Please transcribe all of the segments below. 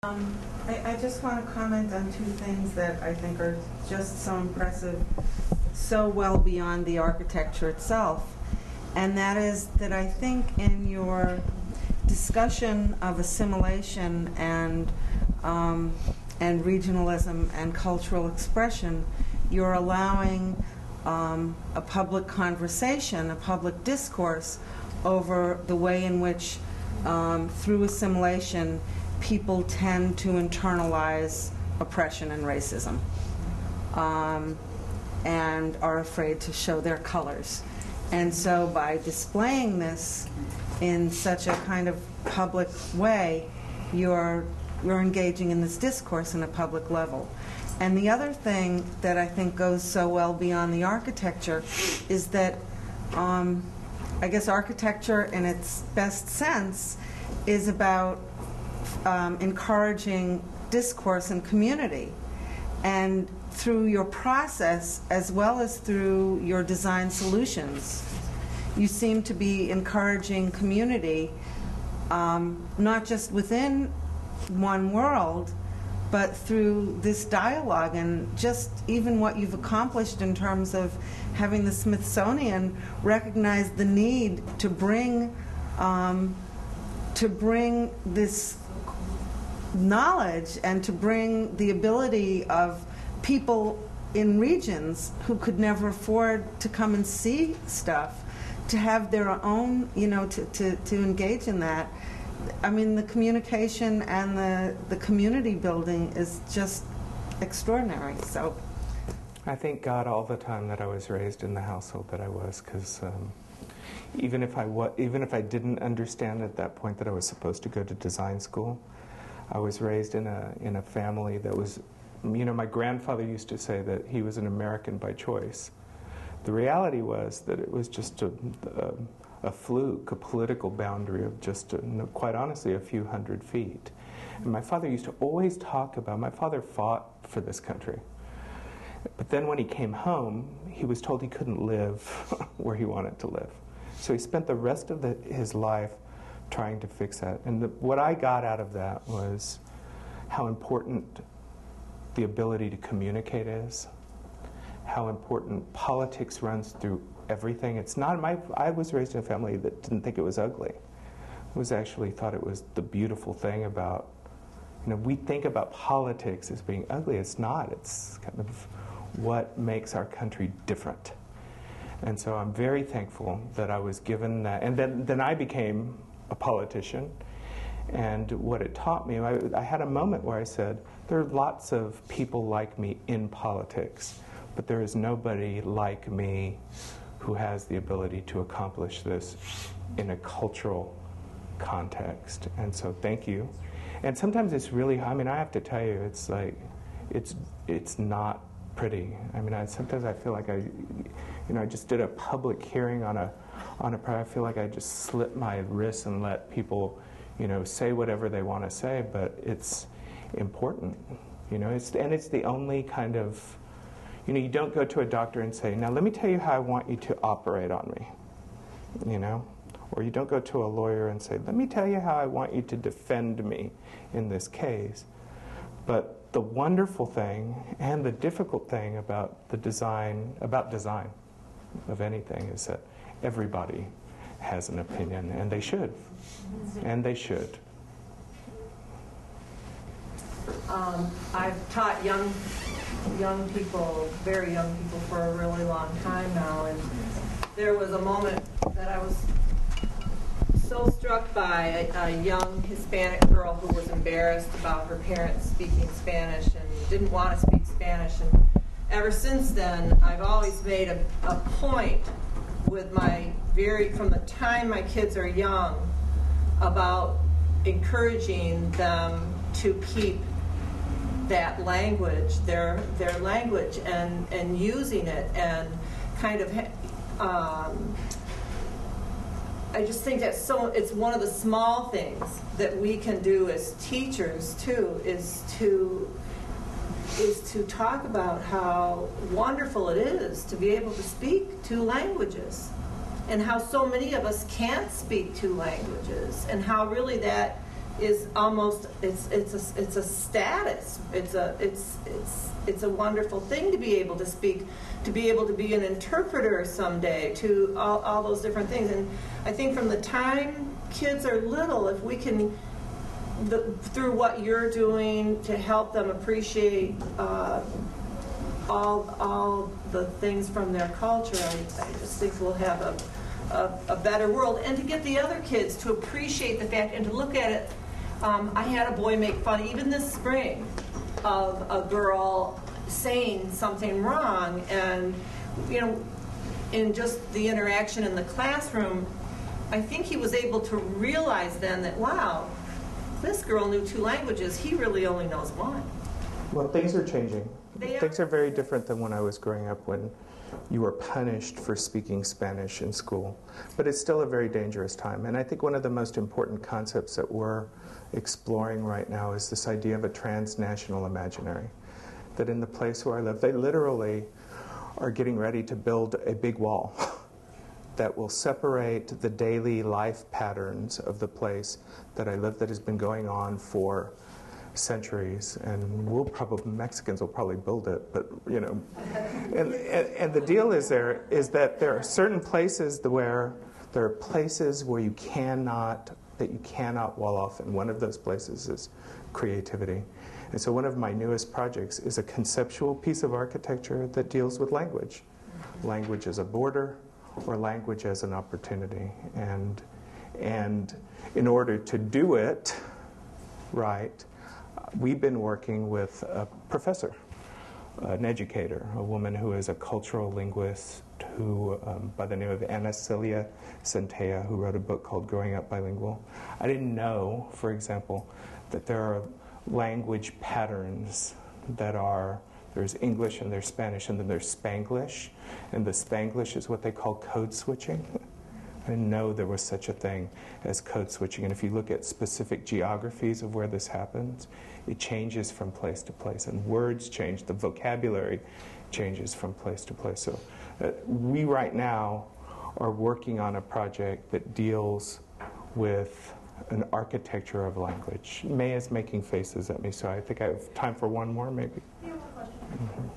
I just want to comment on two things that I think are just so impressive, so well beyond the architecture itself. And that is that I think in your discussion of assimilation and regionalism and cultural expression, you're allowing a public conversation, a public discourse over the way in which, through assimilation, people tend to internalize oppression and racism and are afraid to show their colors. And so by displaying this in such a kind of public way, you're engaging in this discourse in a public level. And the other thing that I think goes so well beyond the architecture is that I guess architecture in its best sense is about encouraging discourse and community. And through your process, as well as through your design solutions, you seem to be encouraging community, not just within one world, but through this dialogue, and just even what you've accomplished in terms of having the Smithsonian recognize the need to bring this knowledge and to bring the ability of people in regions who could never afford to come and see stuff to have their own, to engage in that. I mean, the communication and the community building is just extraordinary. So, I thank God all the time that I was raised in the household that I was, because even if I didn't understand at that point that I was supposed to go to design school, I was raised in a family that was, my grandfather used to say that he was an American by choice. The reality was that it was just a fluke, a political boundary of just, quite honestly, a few hundred feet. And my father used to always talk about, my father fought for this country. But then when he came home, he was told he couldn't live where he wanted to live. So he spent the rest of his life trying to fix that. And what I got out of that was how important the ability to communicate is, how important politics runs through everything. It's not I was raised in a family that didn't think it was ugly. It was actually thought it was the beautiful thing about, we think about politics as being ugly. It's not. It's kind of what makes our country different. And so I'm very thankful that I was given that. And then I became a politician. And what it taught me, I had a moment where I said, there are lots of people like me in politics, but there is nobody like me who has the ability to accomplish this in a cultural context. And so thank you. And sometimes it's really, I have to tell you, it's like, it's not pretty. Sometimes I feel like I just did a public hearing on a I feel like I just slit my wrists and let people, say whatever they want to say, but it's important, it's the only kind of, you don't go to a doctor and say, now let me tell you how I want you to operate on me, or you don't go to a lawyer and say, let me tell you how I want you to defend me in this case. But the wonderful thing and the difficult thing about design of anything is that everybody has an opinion, and they should. And they should. I've taught young people, very young people, for a really long time now, and there was a moment that I was so struck by a young Hispanic girl who was embarrassed about her parents speaking Spanish and didn't want to speak Spanish. And ever since then, I've always made a point with from the time my kids are young, about encouraging them to keep that language, their language, and using it, and kind of I just think that it's one of the small things that we can do as teachers too, is to talk about how wonderful it is to be able to speak two languages, and how so many of us can't speak two languages, and how really that is almost it's a status. It's a wonderful thing to be able to speak, to be able to be an interpreter someday, to all those different things. And I think from the time kids are little, if we can, through what you're doing to help them appreciate all the things from their culture, I just think we'll have a better world. And to get the other kids to appreciate the fact and to look at it. I had a boy make fun, even this spring, of a girl saying something wrong, and in just the interaction in the classroom, I think he was able to realize then that, wow, this girl knew 2 languages, he really only knows 1. Well, things are changing. Things are very different than when I was growing up, when you were punished for speaking Spanish in school. But it's still a very dangerous time. And I think one of the most important concepts that we're exploring right now is this idea of a transnational imaginary. That in the place where I live, they literally are getting ready to build a big wall that will separate the daily life patterns of the place that I live, that has been going on for centuries, and Mexicans will probably build it, but and the deal is that there are certain places where you cannot wall off, and one of those places is creativity. And so one of my newest projects is a conceptual piece of architecture that deals with language. Language as a border, or language as an opportunity. And in order to do it right, we've been working with a professor, an educator, a woman who is a cultural linguist, who, by the name of Ana Celia Centella, who wrote a book called Growing Up Bilingual. I didn't know, for example, that there are language patterns there's English and there's Spanish, and then there's Spanglish, and the Spanglish is what they call code switching. I didn't know there was such a thing as code switching. And if you look at specific geographies of where this happens, it changes from place to place. And words change, the vocabulary changes from place to place. So we right now are working on a project that deals with an architecture of language. May is making faces at me, so I think I have time for one more, maybe. Yeah, one question.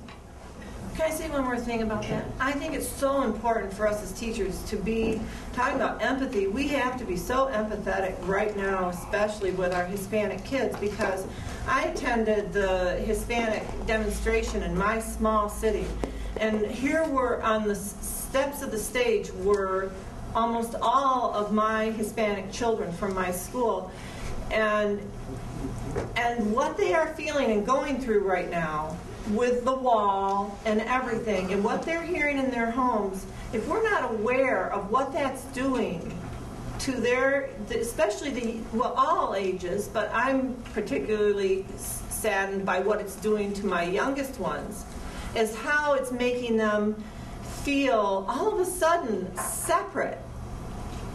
Can I say one more thing about that? I think it's so important for us as teachers to be talking about empathy. We have to be so empathetic right now, especially with our Hispanic kids, because I attended the Hispanic demonstration in my small city, and here were on the steps of the stage were almost all of my Hispanic children from my school, and what they are feeling and going through right now with the wall and everything, and what they're hearing in their homes, if we're not aware of what that's doing to especially all ages, but I'm particularly saddened by what it's doing to my youngest ones, is how it's making them feel all of a sudden separate.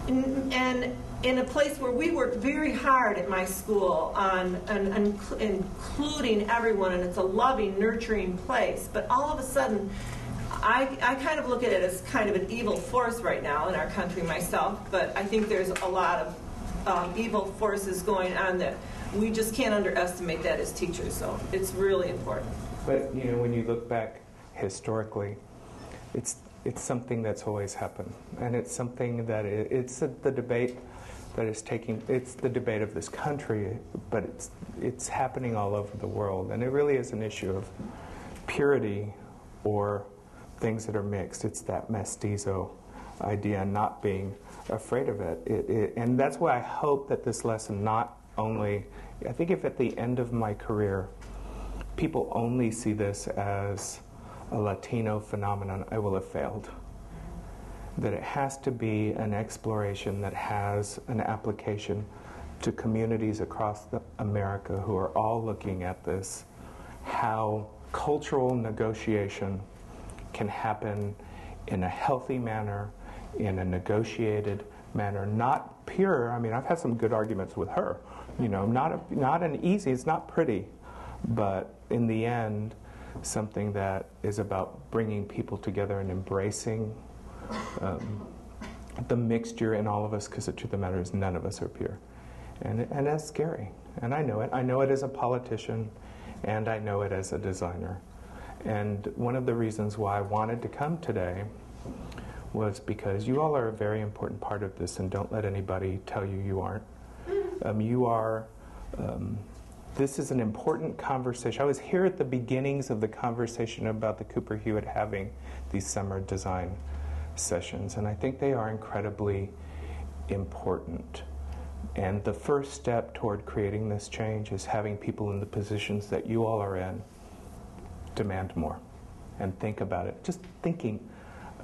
And in a place where we worked very hard at my school on including everyone, and it's a loving, nurturing place, but all of a sudden, I kind of look at it as kind of an evil force right now in our country myself, but I think there's a lot of evil forces going on that we just can't underestimate that as teachers, so it's really important. But, when you look back historically, it's something that's always happened, and it's something that it's the debate that is it's the debate of this country, but it's happening all over the world, and it really is an issue of purity or things that are mixed. It's that mestizo idea, not being afraid of it. And that's why I hope that this lesson not only, I think if at the end of my career people only see this as a Latino phenomenon, I will have failed. That it has to be an exploration that has an application to communities across America who are all looking at this, how cultural negotiation can happen in a healthy manner, in a negotiated manner, not pure. I mean, I've had some good arguments with her, not an easy, it's not pretty, but in the end, something that is about bringing people together and embracing the mixture in all of us, because the truth of the matter is none of us are pure. And that's scary. And I know it. I know it as a politician, and I know it as a designer. And one of the reasons why I wanted to come today was because you all are a very important part of this, and don't let anybody tell you you aren't. You are, this is an important conversation. I was here at the beginnings of the conversation about the Cooper-Hewitt having these summer design sessions, and I think they are incredibly important. And the first step toward creating this change is having people in the positions that you all are in demand more and think about it. Just thinking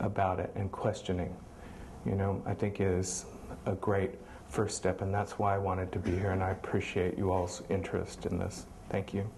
about it and questioning, I think is a great first step, and that's why I wanted to be here, and I appreciate you all's interest in this. Thank you.